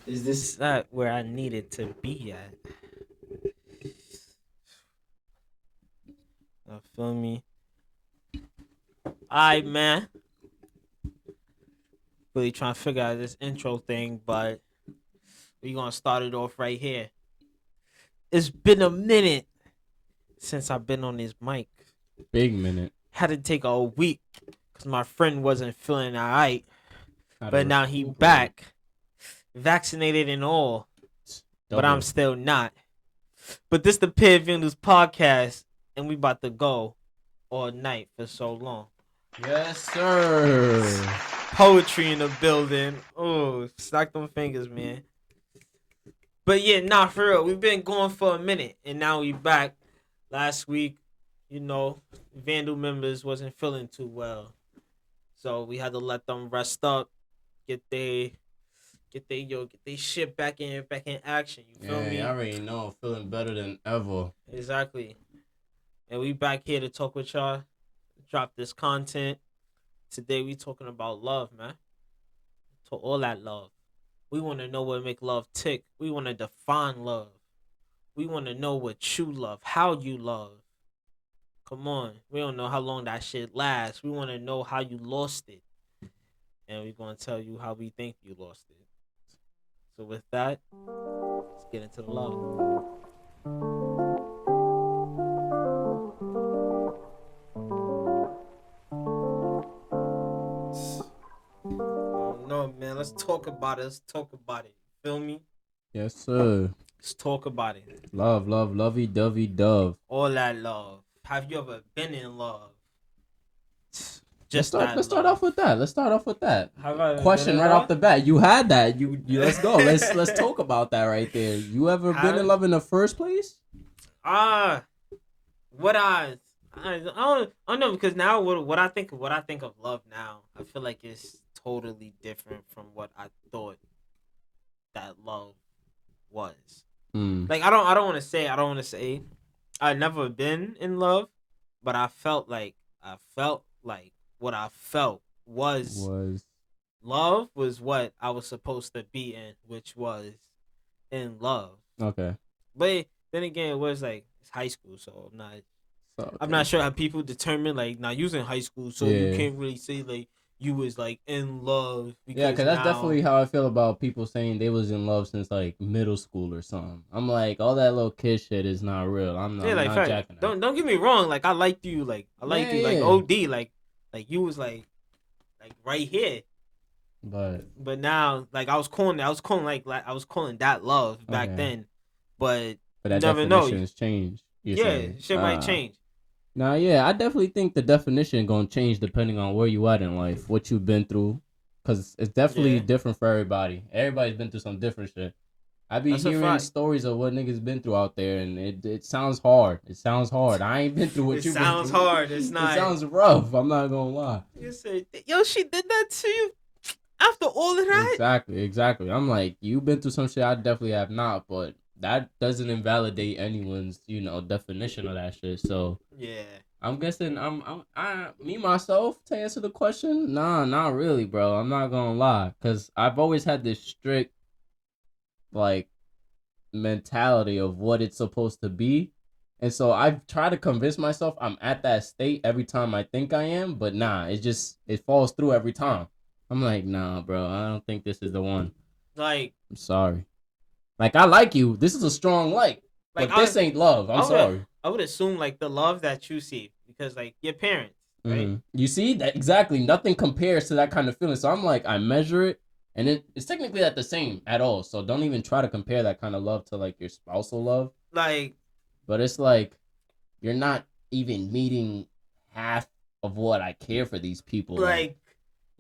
Is this not where I needed to be at? You feel me? Alright, man. Really trying to figure out this intro thing, but we're gonna start it off right here. It's been a minute since I've been on this mic. Big minute. Had to take a week because my friend wasn't feeling alright. How to But now he recuperate. back, vaccinated and all. But I'm Double. still not. But this the POV News podcast, and we about to go all night for so long. Yes, sir. Poetry in the building. Oh, stack them fingers, man. But yeah, nah, for real. We've been going for a minute, and now we back. Last week, Vandal members wasn't feeling too well, so we had to let them rest up, get they shit back in action. You feel me? I already know. Feeling better than ever. Exactly. And we back here to talk with y'all, drop this content. Today we talking about love, man. To all that love. We want to know what make love tick. We want to define love. We want to know what you love, how you love. Come on. We don't know how long that shit lasts. We want to know how you lost it. And we're going to tell you how we think you lost it. So with that, let's get into the love. Oh no, man. Let's talk about it. Feel me? Yes, sir. Let's talk about it. Love, lovey, dovey, dove. All that love. Have you ever been in love? Let's start off with that. Have I Question right off the bat. You had that. You let's go. Let's talk about that right there. You ever been in love in the first place? What I don't know, because now what I think of love now, I feel like it's totally different from what I thought that love was. Like I don't want to say I never been in love, but I felt like what I felt was love was what I was supposed to be in, which was in love. Okay. But then again, it was like it's high school, so I'm not sure how people determine like not using high school, so you can't really say like you was like in love. Because that's definitely how I feel about people saying they was in love since like middle school or something. I'm like, all that little kid shit is not real. I'm not jacking that. Don't get me wrong. Like I liked you. Like I liked you. Like OD. Like you was like right here. But now, like I was calling that love back then. But that never know. Definition has changed. Shit might change. Nah, yeah, I definitely think the definition gonna change depending on where you at in life, what you've been through, cause it's definitely different for everybody. Everybody's been through some different shit. I be hearing stories of what niggas been through out there, and it sounds hard. I ain't been through what you been through. It sounds hard. It's not. It sounds rough. I'm not gonna lie. You say, yo, she did that to you after all of that? Exactly. I'm like, you've been through some shit I definitely have not, but that doesn't invalidate anyone's, definition of that shit. So yeah, I'm guessing me myself to answer the question. Nah, not really, bro. I'm not gonna lie, cause I've always had this strict like mentality of what it's supposed to be, and so I've tried to convince myself I'm at that state every time I think I am, but nah, it falls through every time. I'm like, nah, bro. I don't think this is the one. Like, I'm sorry. Like, I like you. This is a strong like but this ain't love. I'm sorry. I would assume like the love that you see, because like your parents, right? Mm-hmm. You see that exactly. Nothing compares to that kind of feeling. So I'm like, I measure it, and it's technically not the same at all. So don't even try to compare that kind of love to like your spousal love. Like, but it's like you're not even meeting half of what I care for these people. Like,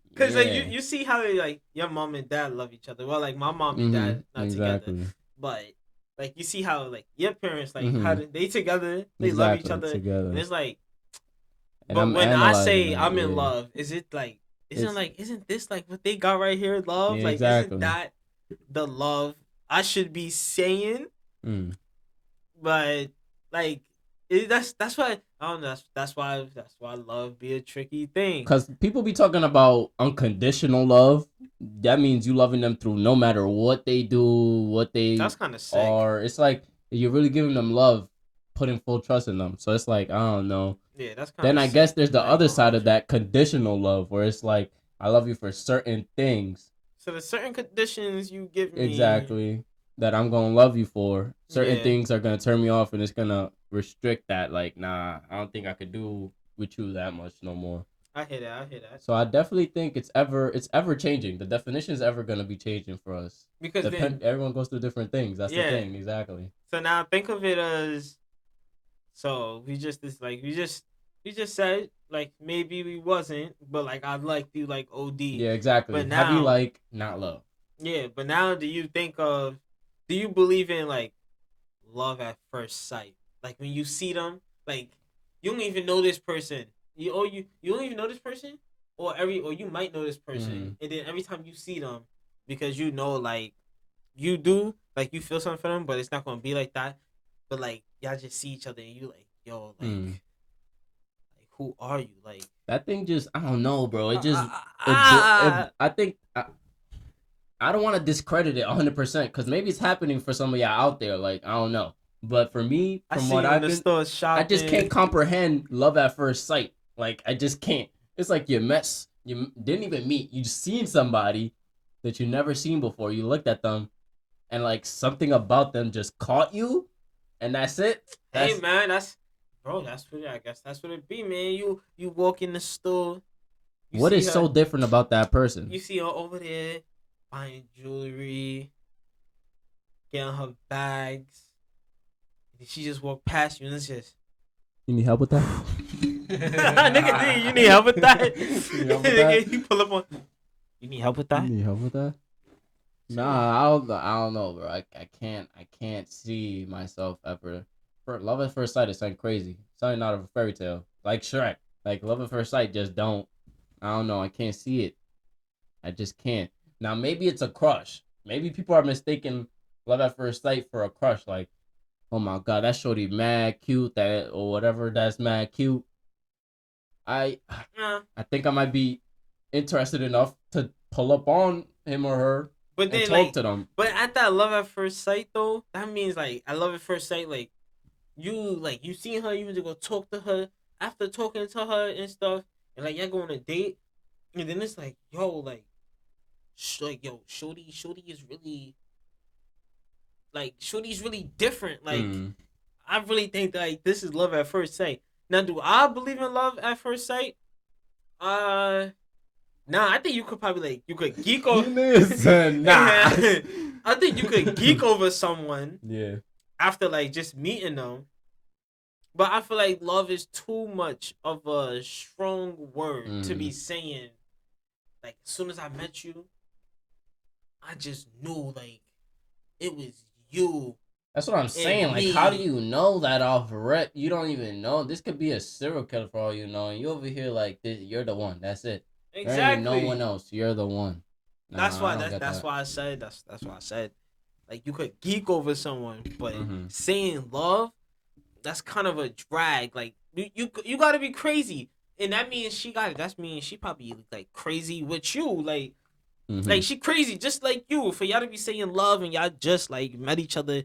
because like you see how like your mom and dad love each other. Well, like my mom and dad not together, but like you see how like your parents like how they together, they love each other, and it's like. And but when I say I'm in love, is it like isn't this like what they got right here, love? Yeah, like isn't that the love I should be saying? But like That's why I don't know. That's why love be a tricky thing. Because people be talking about unconditional love. That means you loving them through no matter what they do, what they That's kind of sick. are. It's like you're really giving them love, putting full trust in them. So it's like, I don't know. Yeah, that's kind of. Then I guess there's the I ain't other gonna side hold of you. that conditional love, where it's like, I love you for certain things. So there's certain conditions you give me. Exactly. That I'm gonna love you for. Certain Yeah. things are gonna turn me off, and it's gonna restrict that. Like, nah, I don't think I could do with you that much no more. I hear that. I hear that. So I definitely think it's ever changing. The definition is ever gonna be changing for us. Because then, Everyone goes through different things. That's the thing, exactly. So now think of it as. So we just said like maybe we wasn't, but like I liked you like OD. Yeah, exactly. But Have you now, like not love? yeah. But now, do you believe in like love at first sight? Like when you see them, like you don't even know this person. You don't even know this person, or you might know this person, and then every time you see them, because you know like you do like you feel something for them, but it's not gonna be like that. But like y'all just see each other and you like yo like who are you like that thing just I don't know, bro. It just I think. I don't want to discredit it 100% because maybe it's happening for some of y'all out there. Like, I don't know. But for me, from what I've been, I just can't comprehend love at first sight. Like, I just can't. It's like you didn't even meet. You just seen somebody that you never seen before. You looked at them and like something about them just caught you and that's it. Hey man, that's what I guess that's what it be, man. You walk in the store. What is so different about that person? You see her over there buying jewelry, getting her bags. And she just walked past you and it's just. You need help with that? Nigga, you need help with that? Nigga, you pull up on. You need help with that? You need help with that? Nah, I don't know, bro. I can't see myself ever. Love at first sight is something crazy. Something out of a fairy tale. Like Shrek. Like love at first sight just don't. I don't know. I can't see it. I just can't. Now maybe it's a crush. Maybe people are mistaking love at first sight for a crush. Like, oh my god, that shorty mad cute, that or whatever. That's mad cute. I think I might be interested enough to pull up on him or her. But then, talk to them. But at that love at first sight though, that means like I love at first sight. Like you seen her, you want to go talk to her after talking to her and stuff, and like y'all go on a date, and then it's like yo, shorty is really like shorty's really different. Like I really think that like this is love at first sight. Now, do I believe in love at first sight? Nah, I think you could probably like you could geek over. Nah, I think you could geek over someone. Yeah. After like just meeting them, but I feel like love is too much of a strong word to be saying. Like as soon as I met you, I just knew like it was you. That's what I'm saying. Like, how do you know that off rep? You don't even know. This could be a serial killer for all you know. And you over here like this. You're the one. That's it. Exactly. There ain't no one else. You're the one. That's why I said. That's why I said. Like you could geek over someone, but saying love, that's kind of a drag. Like you got to be crazy, and that means that means she probably like crazy with you. Like like she crazy just like you. For y'all to be saying love and y'all just like met each other.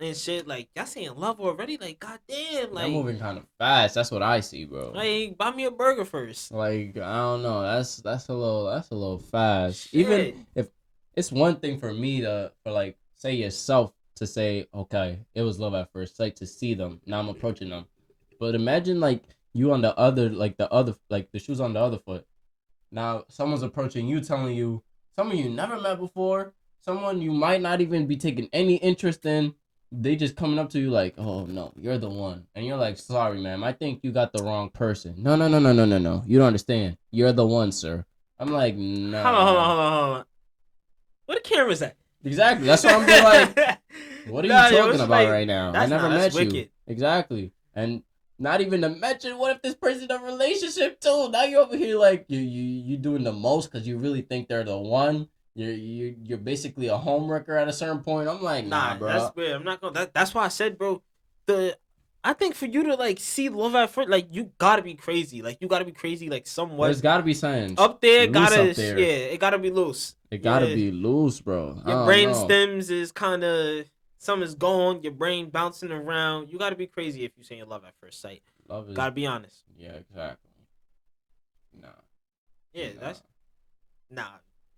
And shit, like y'all saying love already, like goddamn, like they're moving kind of fast. That's what I see, bro. Like buy me a burger first. Like I don't know, that's a little fast. Shit. Even if it's one thing for me to like say yourself to say okay, it was love at first sight to see them. Now I'm approaching them, but imagine like you on the other like the shoes on the other foot. Now someone's approaching you, telling you someone you never met before, someone you might not even be taking any interest in. They just coming up to you like, oh no, you're the one. And you're like, sorry, ma'am, I think you got the wrong person. No. You don't understand. You're the one, sir. I'm like, no. Hold on. Where the camera's at? Exactly. That's what I'm being like. What are you talking about right now? I never met you. Wicked. Exactly. And not even to mention, what if this person's in a relationship too? Now you're over here like, you doing the most because you really think they're the one. You're basically a homewrecker at a certain point. I'm like, nah, bro. That's weird. I'm not gonna. That's why I said, bro. The I think for you to like see love at first, like you gotta be crazy. Like you gotta be crazy, like somewhat. There's gotta be something Up there, loose gotta up there. yeah, it gotta be loose. It gotta Yeah. be loose, bro. I Your don't brain know. stems is kind of something's going. Your brain bouncing around. You gotta be crazy if you say you love at first sight. Love is. Gotta be honest. Yeah, exactly. Nah. Yeah, Nah. that's nah.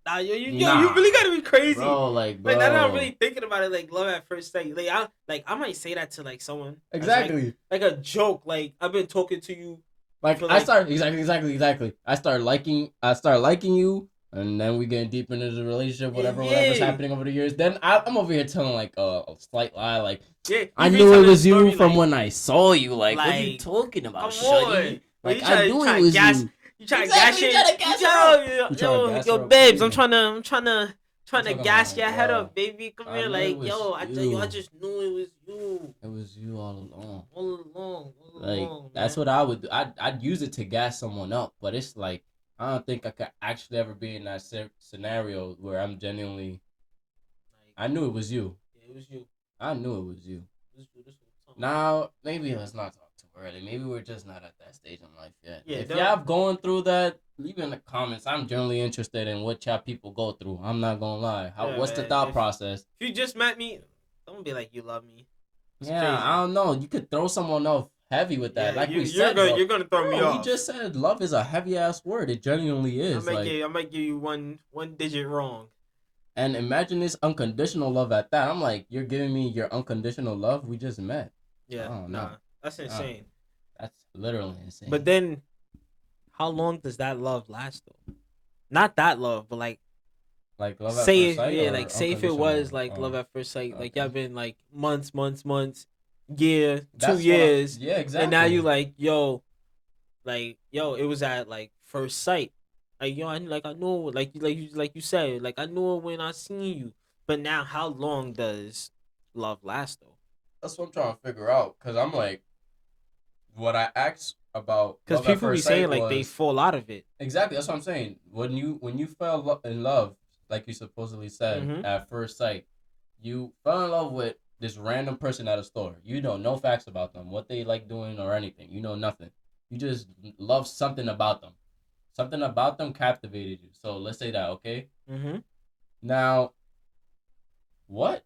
Nah, you Nah. really gotta be crazy, bro. Like, bro. Like, I'm not really thinking about it. Like, love at first sight. I might say that to like someone. Exactly. Like a joke. Like, I've been talking to you. Like, I start exactly. I start liking you, and then we get deep into the relationship, whatever's happening over the years. Then I'm over here telling like a slight lie, like, yeah, I knew it was you from when I saw you. Like, what are you talking about, shorty? Like, I knew it was you. You trying to gas it? Yo, babes, I'm trying to gas your head up, baby. Come here, like, yo, I just knew it was you. It was you all along. All along. Like, that's what I would do. I'd use it to gas someone up, but it's like, I don't think I could actually ever be in that scenario where I'm genuinely. I knew it was you. Yeah, it was you. I knew it was you. Now, maybe let's not talk too early. Maybe we're just not at that stage in life yet. Yeah, if y'all going through that, leave in the comments. I'm generally interested in what y'all people go through. I'm not gonna lie. What's the thought process? If you just met me, don't be like you love me. It's crazy. I don't know. You could throw someone off heavy with that. Like you're gonna throw me off. We just said love is a heavy ass word. It genuinely is. I might give you one digit wrong. And imagine this unconditional love at that. I'm like, you're giving me your unconditional love. We just met. Yeah, that's insane. That's literally insane. But then, how long does that love last though? Not that love, but like love at first sight. Yeah, like say if it was like love at first sight, like y'all been like months, year, 2 years, yeah, exactly. And now you like yo, it was at like first sight, like yo, I know, like you said, like I knew it when I seen you. But now, how long does love last though? That's what I'm trying to figure out, because I'm like, what I asked about, because people be saying like they fall out of it. Exactly, that's what I'm saying. When you fell in love, like you supposedly said, at first sight, you fell in love with this random person at a store. You know no facts about them, what they like doing or anything. You know nothing. You just love something about them. Something about them captivated you. So let's say that, okay? Now, what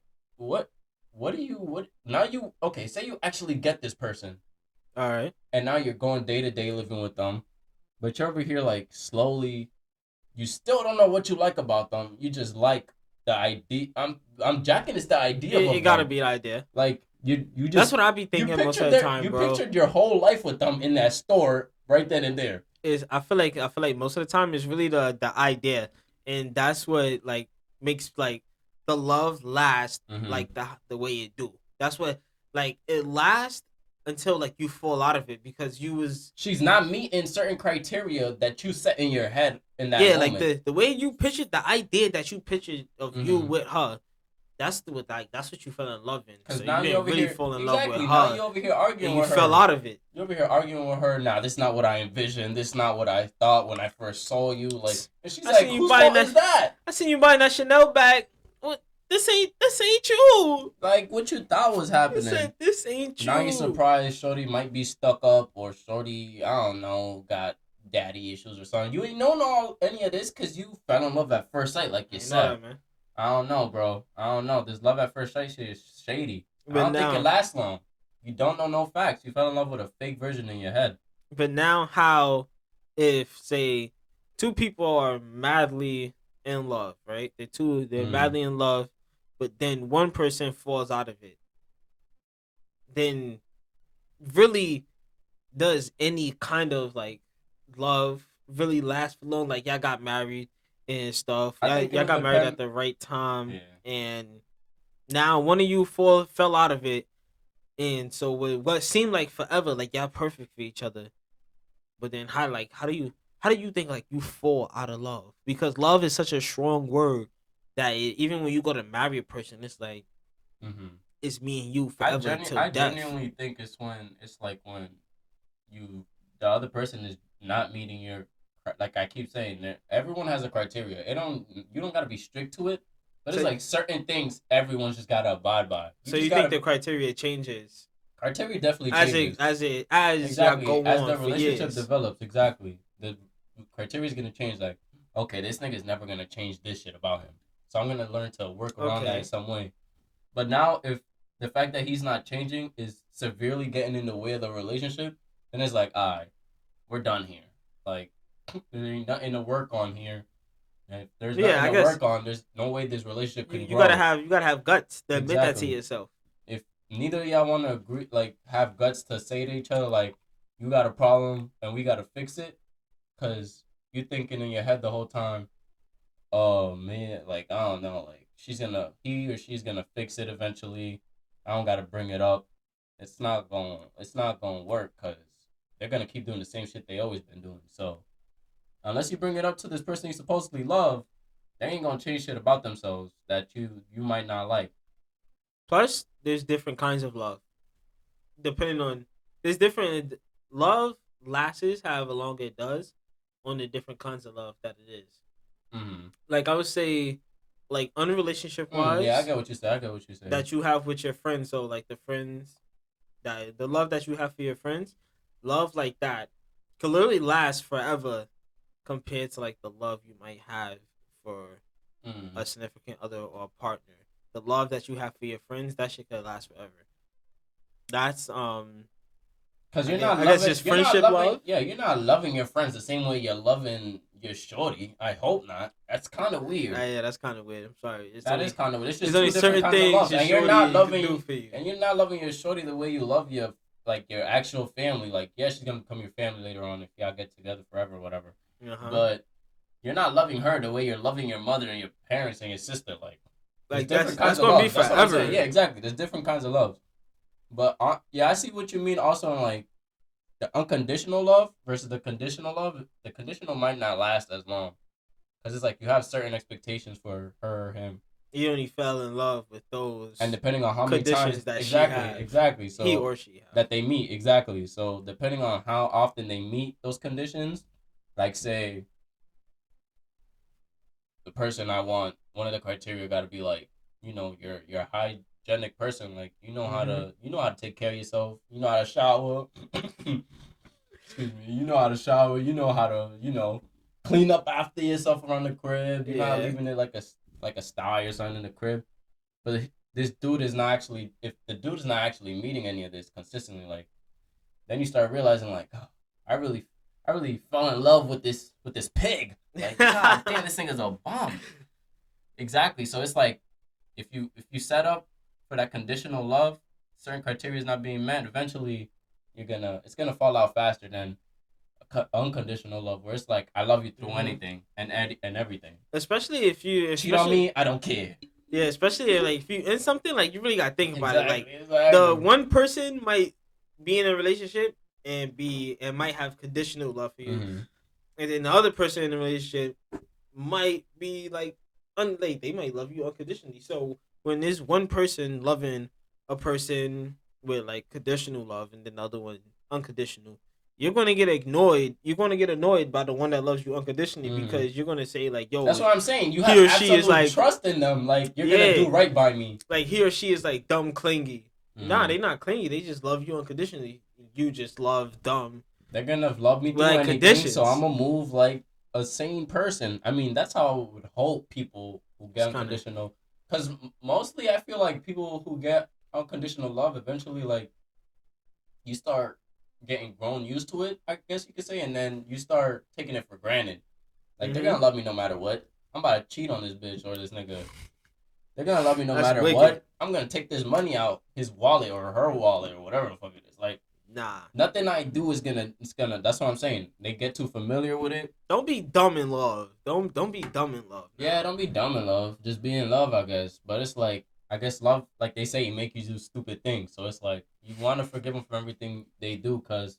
now you, okay, say you actually get this person. All right. And now you're going day to day living with them, but you're over here like slowly, you still don't know what you like about them. You just like the idea. I'm jacking this the idea of it gotta be the idea. Like you just, that's what I be thinking most of the time, bro. You pictured your whole life with them in that store right then and there. I feel like most of the time it's really the idea, and that's what like makes like the love last like the way it do. That's what like it lasts until like you fall out of it because she's not meeting certain criteria that you set in your head in that moment. Like the way you pictured the idea that you pictured of you with her. That's what you fell in love in. Because so now you you're over really here, fall in love with her. Now you're over here arguing with her. You fell out of it. You're over here arguing with her. Nah, this is not what I envisioned. This is not what I thought when I first saw you. Like, and she's like, whose fault is that? I seen you buying that Chanel bag. What? This ain't you. Like, what you thought was happening. This ain't you. Now you're surprised shorty might be stuck up, or shorty, I don't know, got daddy issues or something. You ain't known any of this because you fell in love at first sight, like you said. Man. I don't know, bro. I don't know. This love at first sight shit is shady. But I don't think it lasts long. You don't know no facts. You fell in love with a fake version in your head. But now how if, say, two people are madly in love, right? They're madly in love, but then one person falls out of it. Then really does any kind of like love really last for long? Like y'all got married and stuff. Y'all got married at the right time, and now one of you fell out of it, and so what seemed like forever, like y'all perfect for each other, but then how do you think like you fall out of love? Because love is such a strong word that even when you go to marry a person, it's like it's me and you forever till death. I genuinely think it's when the other person is not meeting your, like I keep saying, everyone has a criteria. You don't gotta be strict to it, but it's like certain things everyone's just gotta abide by. You think the criteria changes criteria definitely as changes. y'all Exactly. go As on the for relationship years. develops, exactly. The criteria is gonna change. Like, okay, this nigga's never gonna change this shit about him. So I'm gonna learn to work around that in Okay. some way. But now, if the fact that he's not changing is severely getting in the way of the relationship, then it's like, alright, we're done here. Like, there ain't nothing to work on here. And if there's Yeah, nothing I to guess work on, there's no way this relationship you, can you gotta grow. have guts to admit that to Exactly. yourself. If neither of y'all want to agree, like, have guts to say to each other, like, you got a problem and we got to fix it, because you're thinking in your head the whole time, oh man, like, I don't know, like, he or she's gonna fix it eventually. I don't gotta bring it up. It's not gonna work, because they're gonna keep doing the same shit they always been doing. So unless you bring it up to this person you supposedly love, they ain't gonna change shit about themselves that you might not like. Plus, there's different kinds of love. Depending on there's different love lasts however long it does on the different kinds of love that it is. Mm-hmm. Like I would say, like unrelationship Yeah, I wise, get what you say. I get what you say. that you have with your friends. So like the friends that the love that you have for your friends, love like that can literally last forever compared to like the love you might have for Mm. a significant other or a partner. The love that you have for your friends, that shit could last forever. That's Cause I you're guess not I guess loving, just friendship love. you're not loving your friends the same way you're loving your shorty. I hope not. That's kind of weird. Yeah, that's kind of weird. I'm sorry. That is kind of weird. It's There's just only two different certain kinds of things love, your shorty could do for you. and you're not loving your shorty the way you love your like your actual family. Like, yeah, she's gonna become your family later on if y'all get together forever or whatever. Uh-huh. But you're not loving her the way you're loving your mother and your parents and your sister. Like, there's Like different that's kinds of gonna be love. That's what I'm saying. forever. Yeah, exactly. There's different kinds of love. But yeah, I see what you mean. Also, in like the unconditional love versus the conditional love. The conditional might not last as long because it's like you have certain expectations for her or him, He only fell in love with those and depending on how many times conditions that she exactly, have. exactly, He so or she have. that they meet exactly. So depending on how often they meet those conditions, like say the person I want, one of the criteria got to be like, you're a hygienic person, like Mm-hmm. you know how to take care of yourself, you know how to shower. Excuse me, you know how to shower, you know how to clean up after yourself around the crib. You're not Yeah. leaving it like a sty or something in the crib. But this dude is not actually, if the dude is not actually meeting any of this consistently, like, then you start realizing like, oh, I really I really fell in love with this pig. Like, god damn, this thing is a bomb. Exactly. So it's like, if you set up for that conditional love, certain criteria is not being met, eventually it's gonna fall out faster than unconditional love, where it's like, I love you through Mm-hmm. anything and everything. Especially if you, Cheat on especially me, I don't care. yeah, especially like if you in something like you really gotta think about it. Like Exactly, the exactly. one person might be in a relationship and might have conditional love for you, Mm-hmm. and then the other person in the relationship might be like like they might love you unconditionally. So when there's one person loving a person with like conditional love and then the other one unconditional, you're gonna get ignored. You're gonna get annoyed by the one that loves you unconditionally Mm-hmm. because you're gonna say like, "Yo, That's what I'm saying. You he have or she is absolute like, trust in them. Like, you're gonna yeah, do right by me. like he or she is like dumb clingy." Nah, Mm-hmm. they not clingy. They just love you unconditionally. You just love dumb They're gonna love me with through like anything, so I'm conditions. gonna move like a sane person. I mean, that's how I would hope people who It's get kind of unconditional, because mostly I feel like people who get unconditional love eventually, like, you start getting grown used to it, I guess you could say, and then you start taking it for granted. Like, they're mm-hmm. gonna love me no matter what. I'm about to cheat on this bitch or this nigga. They're gonna love me no That's matter wicked. what. I'm gonna take this money out his wallet or her wallet or whatever the fuck it is. Like, Nah. nothing I do is gonna. It's gonna. That's what I'm saying. They get too familiar with it. Don't be dumb in love. Don't be dumb in love. Yeah, Now. don't be dumb in love. Just be in love, I guess. But it's like, I guess love, like they say, make you do stupid things. So it's like, you want to forgive them for everything they do because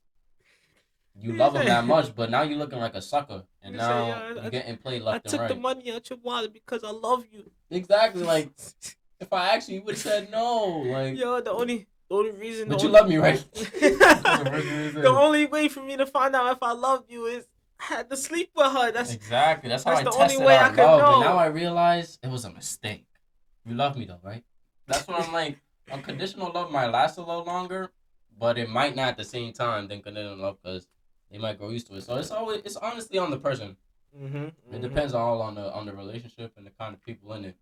you You love them say, that much. But now you're looking like a sucker, and you say, now you're getting played I left and took the right. money out your wallet because I love you. Exactly. Like, if I actually would have said no, like, Yo, the only reason, but you love me, right? the only way for me to find out if I loved you is I had to sleep with her. Exactly. That's how That's I the only tested way I our could love. But now know. I realize it was a mistake. You love me though, right? That's what I'm like. Unconditional love might last a little longer, but it might not at the same time then consider love because they might grow used to it. So it's honestly on the person. It depends all on the relationship and the kind of people in it.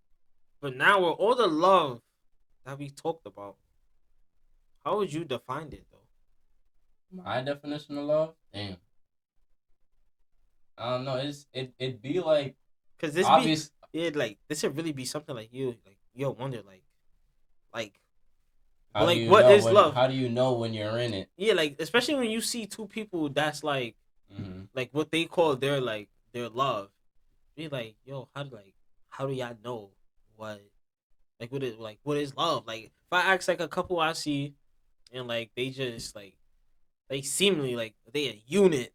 But now with all the love that we talked about, how would you define it though? My definition of love, damn. I don't know. It'd be like Cause this obvious. be like this would really be something like you'll wonder like How do like you what know is when? love? How do you know when you're in it? Yeah, like especially when you see two people that's like what they call their love. Be like, yo, how do y'all know what what is love? Like if I ask like a couple I see and like they just like they seemingly like they a unit.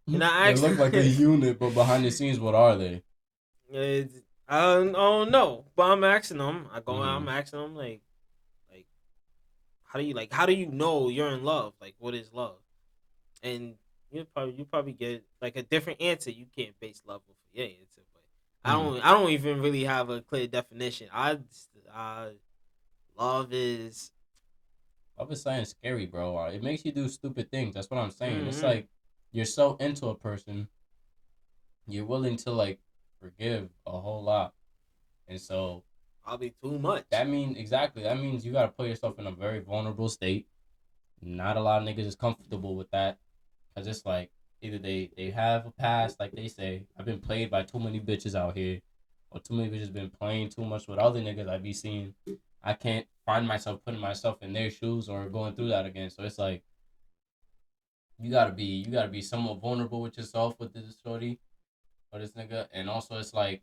And I They asked look like a unit, but behind the scenes, what are they? I don't know, but I'm asking them. I'm Mm-hmm. asking them like how do you know you're in love? Like what is love? And you probably get like a different answer. You can't base love off of your answer, but Mm-hmm. I don't even really have a clear definition. Love is Love is something scary, bro. It makes you do stupid things. That's what I'm saying. It's mm-hmm. like you're so into a person, you're willing to like forgive a whole lot, and so Probably too much. that means exactly. That means you gotta put yourself in a very vulnerable state. Not a lot of niggas is comfortable with that, cause it's like either they have a past, like they say, I've been played by too many bitches out here, or too many bitches been playing too much with other niggas I be seeing. I can't find myself putting myself in their shoes or going through that again. So it's like you gotta be somewhat vulnerable with yourself with this shorty or this nigga, and also it's like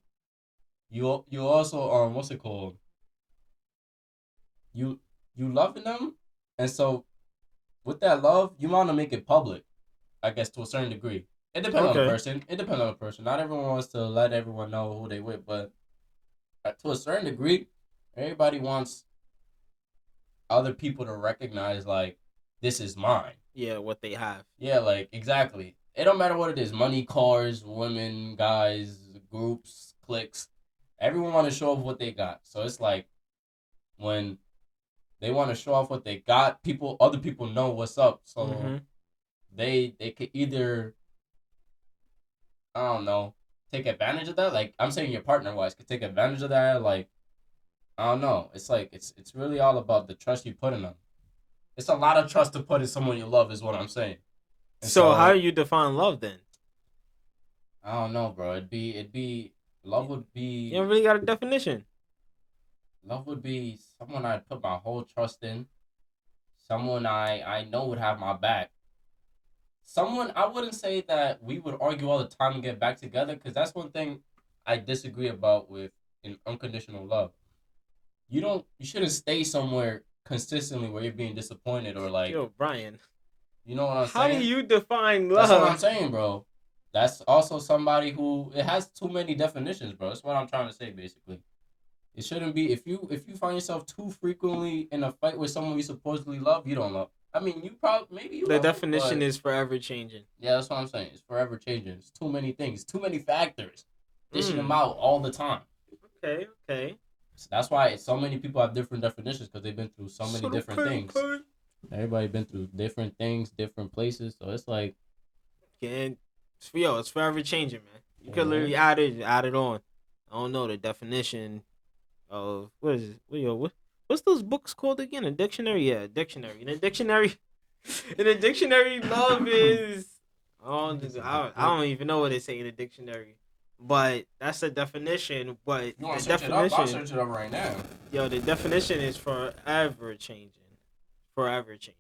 you also what's it called, you you loving them, and so with that love you want to make it public, I guess, to a certain degree. It depends on the Okay. person. It depends on the person. Not everyone wants to let everyone know who they with, but to a certain degree, everybody wants other people to recognize like this is mine. Yeah, what they have. Yeah, like exactly. It don't matter what it is: money, cars, women, guys, groups, cliques. Everyone want to show off what they got. So it's like when they want to show off what they got, other people know what's up. So Mm-hmm. they could either, I don't know, take advantage of that. Like I'm saying, your partner wise could take advantage of that. Like I don't know. It's like it's really all about the trust you put in them. It's a lot of trust to put in someone you love, is what I'm saying. And So how so do you define love then? I don't know, bro. Love would You don't be really got a definition. love would be someone I'd put my whole trust in. Someone I know would have my back. Someone I wouldn't say that we would argue all the time and get back together, because that's one thing I disagree about with in unconditional love. You shouldn't stay somewhere consistently where you're being disappointed or like, Yo, Bryan, you know what I'm how do saying? you define That's what I'm love? saying, bro. That's also somebody who it has too many definitions, bro. That's what I'm trying to say, basically. It shouldn't be if you find yourself too frequently in a fight with someone you supposedly love, you don't love. I mean, you probably maybe you The love them, definition but is forever changing. yeah, that's what I'm saying. It's forever changing. It's too many things, too many factors, dishing them Mm. out all the time. Okay, okay. So that's why so many people have different definitions because they've been through so many different Okay, things. okay. Everybody been through different things, different places. So it's like, Can't. Yo, it's forever changing, man. You could mm-hmm. literally add it on. I don't know the definition of what is it? What's those books called again? A dictionary? Yeah, a dictionary. In a dictionary, in a dictionary, love is. I don't even know what they say in a dictionary, but that's the definition. But You want the to search it up? I'll definition, search it up right now. yo, the definition is forever changing, forever changing,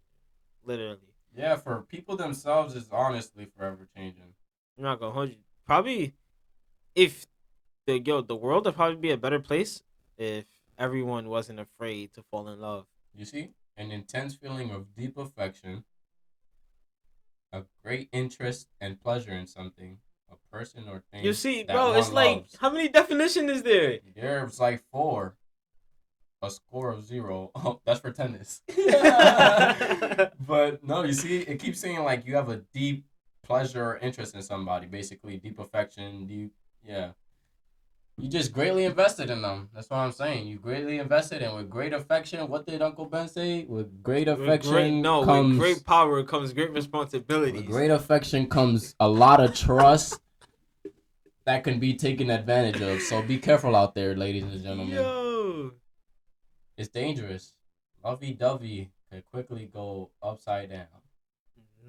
literally. Yeah, for people themselves, it's honestly forever changing. I'm not gonna hold you. Probably if the world would probably be a better place if everyone wasn't afraid to fall in love. You see? An intense feeling of deep affection, a great interest and pleasure in something, a person or You thing see, that bro, it's one like loves. how many definition is there? There's like four. A score of zero. Oh, that's for tennis. But no, you see, it keeps saying like you have a deep pleasure or interest in somebody, basically deep affection, deep, yeah. You just greatly invested in them. That's what I'm saying. You greatly invested, and with great affection, what did Uncle Ben say? With great affection With comes great power comes great responsibilities. with great affection comes a lot of trust that can be taken advantage of. So be careful out there, ladies and gentlemen. Yo, It's dangerous. Lovey-dovey can quickly go upside down.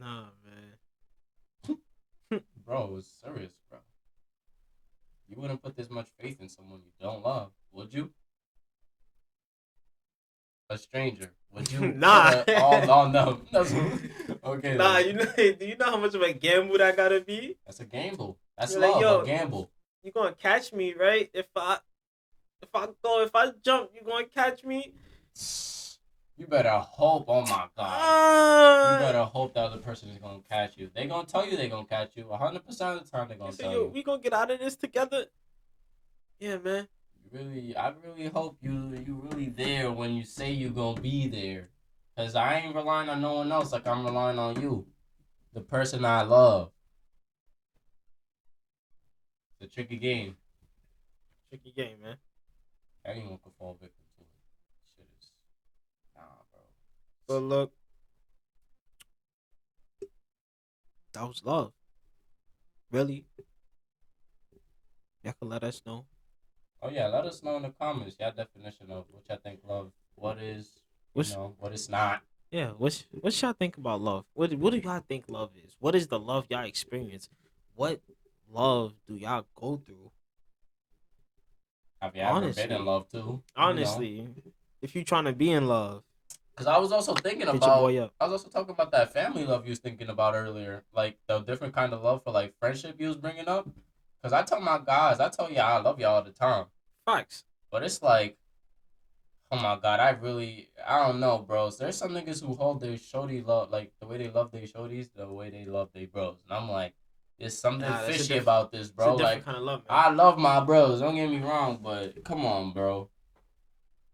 nah, man. Bro, it's serious, bro. You wouldn't put this much faith in someone you don't love, would you? A stranger, would you Nah. put it all on them? Okay. Nah, then. do you know how much of a gamble that gotta be? That's a gamble. That's You're love, like, yo, a gamble. You gonna catch me, right? If I jump, you gonna catch me? You better hope. Oh my God. You You better hope the other person is gonna catch you. They gonna tell you they gonna catch you. 100% of the time they gonna tell you. We gonna get out of this together. Yeah, man. I really hope you really there when you say you gonna be there. Cause I ain't relying on no one else like I'm relying on you, the person I love. It's a tricky game. Tricky game, man. Anyone could fall victim to it. Shit is nah, bro. But look, that was love. Really? Y'all can let us know. Oh yeah, let us know in the comments your definition of what y'all think love. What is what it's not. Yeah, what y'all think about love? What do y'all think love is? What is the love y'all experience? What love do y'all go through? Have you ever been in love too? Honestly, if you trying to be in love. Because I was also thinking about, I was also talking about that family love you was thinking about earlier. Like the different kind of love for like friendship you was bringing up. Because I tell my guys, I tell y'all I love y'all all the time. Facts. But it's like, oh my God, I don't know, bros. There's some niggas who hold their shorty love, like the way they love their shorties, the way they love their bros. And I'm like, there's something fishy about this, bro. It's a like, kind of love, man. I love my bros. Don't get me wrong, but come on, bro.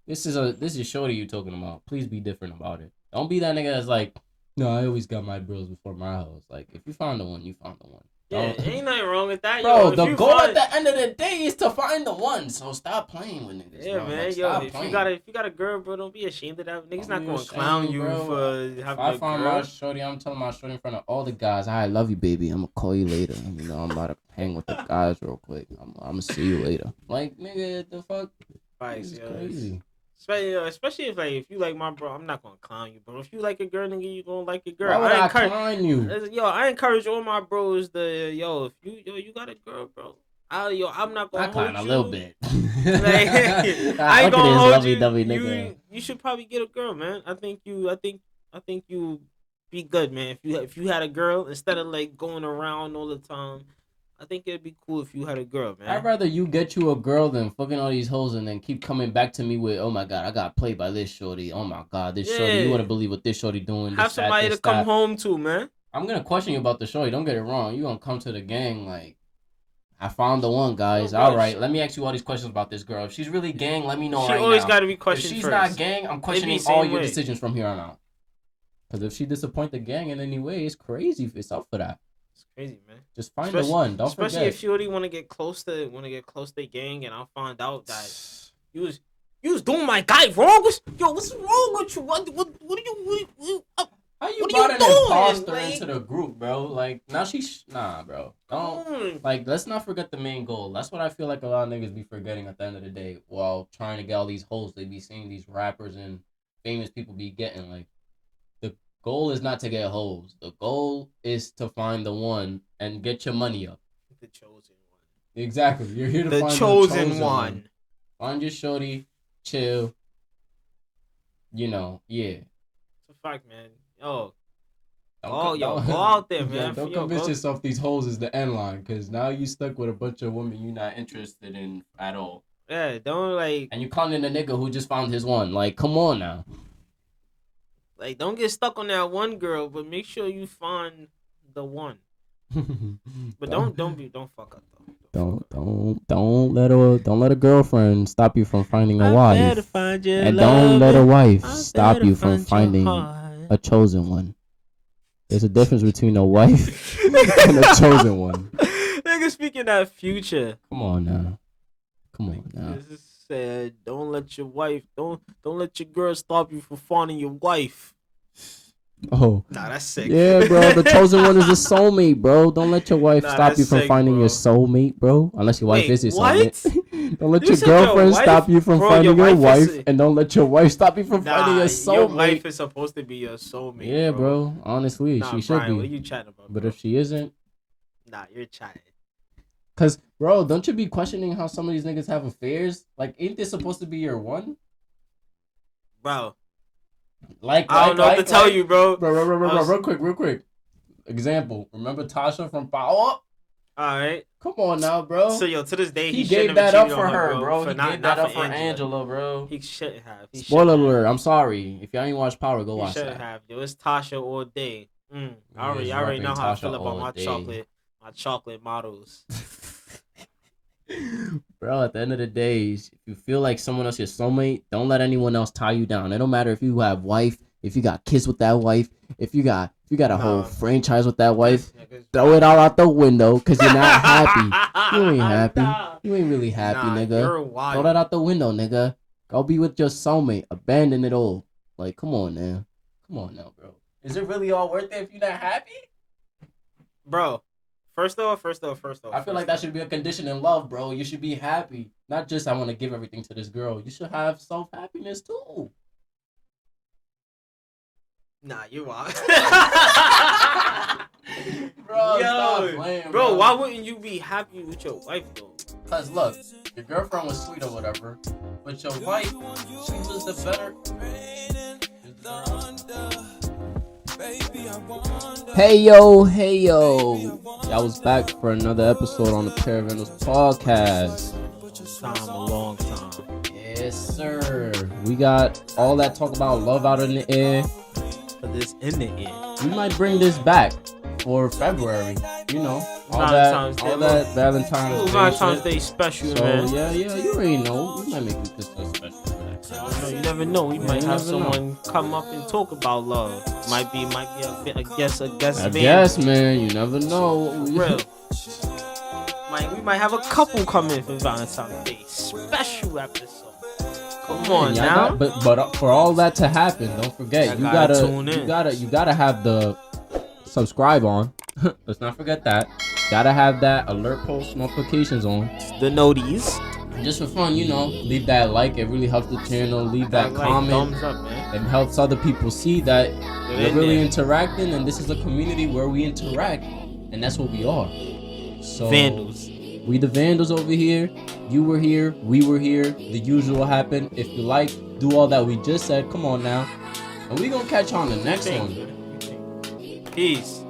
This is shorty you talking about. Please be different about it. Don't be that nigga that's like, no, I always got my bros before my house. Like, if you found the one, you found the one. Yeah, ain't nothing wrong with that, bro. The goal at the end of the day is to find the one. So stop playing with niggas. Yeah, bro. man. Like, yo, if you got a girl, bro, don't be ashamed of that. Niggas not gonna clown you for having a girl. If I find my shorty, I'm telling my shorty in front of all the guys, I love you, baby. I'm gonna call you later. You know, I'm about to hang with the guys real quick. I'm gonna see you later. Like, nigga, the fuck? This is crazy. Especially if you like my bro, I'm not gonna clown you, bro. If you like a girl, nigga, you gonna like a girl. Why would I clown you? I encourage all my bros to if you got a girl, bro. I'm not gonna hold you. A little bit. Like, I ain't gonna hold you. You should probably get a girl, man. I think you be good, man. If you had a girl instead of like going around all the time. I think it'd be cool if you had a girl, man. I'd rather you get you a girl than fucking all these hoes and then keep coming back to me with, oh my God, I got played by this shorty. Oh my God, this shorty. You wouldn't believe what this shorty doing. Have somebody to come home to, man. I'm going to question you about the shorty. Don't get it wrong. You going to come to the gang like, I found the one, guys. All right, let me ask you all these questions about this girl. If she's really gang, let me know right now. She always got to be questioned If she's first. not gang, I'm questioning all your decisions from here on out. Because if she disappoint the gang in any way, it's crazy if it's up for that. It's crazy, man. Just find the one. Don't especially forget. If she already want to get close to the gang, and I'll find out that you was doing my guy wrong. What's wrong with you? What are you? How you brought an imposter into the group, bro? Like now bro. Don't let's not forget the main goal. That's what I feel like a lot of niggas be forgetting at the end of the day while trying to get all these hoes. They be seeing these rappers and famous people be getting like. Goal is not to get hoes. The goal is to find the one and get your money up. The chosen one. Exactly. You're here to find the chosen one. Find your shorty, chill. Yeah. It's a fact, man. Go out there, man. Don't convince yourself these hoes is the end line, because now you stuck with a bunch of women you're not interested in at all. Yeah, don't And you calling a nigga who just found his one. Like, come on now. Like, don't get stuck on that one girl, but make sure you find the one. But don't fuck up though. Don't let a girlfriend stop you from finding a wife. And don't let a wife stop you from finding a chosen one. There's a difference between a wife and a chosen one. Nigga speaking that future. Come on now. Come on now. This said, don't let your wife, don't let your girl stop you from finding your wife. Oh. Nah, that's sick. Yeah, bro. The chosen one is a soulmate, bro. Don't let your wife stop you from sick, finding bro. your soulmate, bro. Unless your wife is your soulmate. Don't let You your said your girlfriend wife? stop you from Bro, finding your your wife wife, is- and don't let your wife stop you from finding your soulmate. Your wife is supposed to be your soulmate. Yeah, bro. Honestly, Nah, she should Bryan, be. what are you chatting about? But bro? if she isn't, Nah, you're chatting. cause bro, don't you be questioning how some of these niggas have affairs? Like, ain't this supposed to be your one? Bro. Like, I don't know what to tell you, bro. Bro, real quick. Example. Remember Tasha from Power? Alright. Come on now, bro. So, yo, to this day, he shouldn't gave have that up cheated for on her, bro. For He not, gave not that up for for Angela, bro. He shouldn't have. Spoiler alert. I'm sorry. If y'all ain't watch Power, go watch that. He shouldn't have. Yo, it's Tasha all day. I already know how I feel about my chocolate models. Bro, at the end of the day, if you feel like someone else your soulmate, don't let anyone else tie you down. It don't matter if you have wife, if you got kids with that wife, if you got a whole franchise with that wife, throw it all out the window because you're not happy. You ain't happy. You ain't really happy, nigga. You're wild. Throw that out the window, nigga. Go be with your soulmate. Abandon it all. Like, come on now. Come on now, bro. Is it really all worth it if you're not happy? Bro. First off. I feel like that should be a condition in love, bro. You should be happy. Not just I want to give everything to this girl. You should have self-happiness too. Nah, you're wild. Bro, stop playing, bro, why wouldn't you be happy with your wife, though? Because, look, your girlfriend was sweet or whatever, but your wife, she was the better. Hey yo, y'all was back for another episode on the Pair of Vendors podcast. A long time. Yes, sir. We got all that talk about love out in the air. But this in the air. We might bring this back for February. You know, all that Valentine's Day special, so, man. Yeah, you already know. We might make this special for that. You never know. We might have someone come up and talk about love. Might be a guest. I guess, man. You never know. Real. We might have a couple come in for Valentine's Day special episode. Come on now. But for all that to happen, don't forget you gotta tune in. You gotta have the subscribe on. Let's not forget that. Gotta have that alert post notifications on. The noties. Just for fun, you know, leave that like. It really helps the channel. Leave that comment. Thumbs up, man. It helps other people see that you're really interacting, and this is a community where we interact, and that's what we are. So Vandals. We the Vandals over here. You were here. We were here. The usual happened. If you like, do all that we just said. Come on now. And we gonna catch you on the next one. Peace.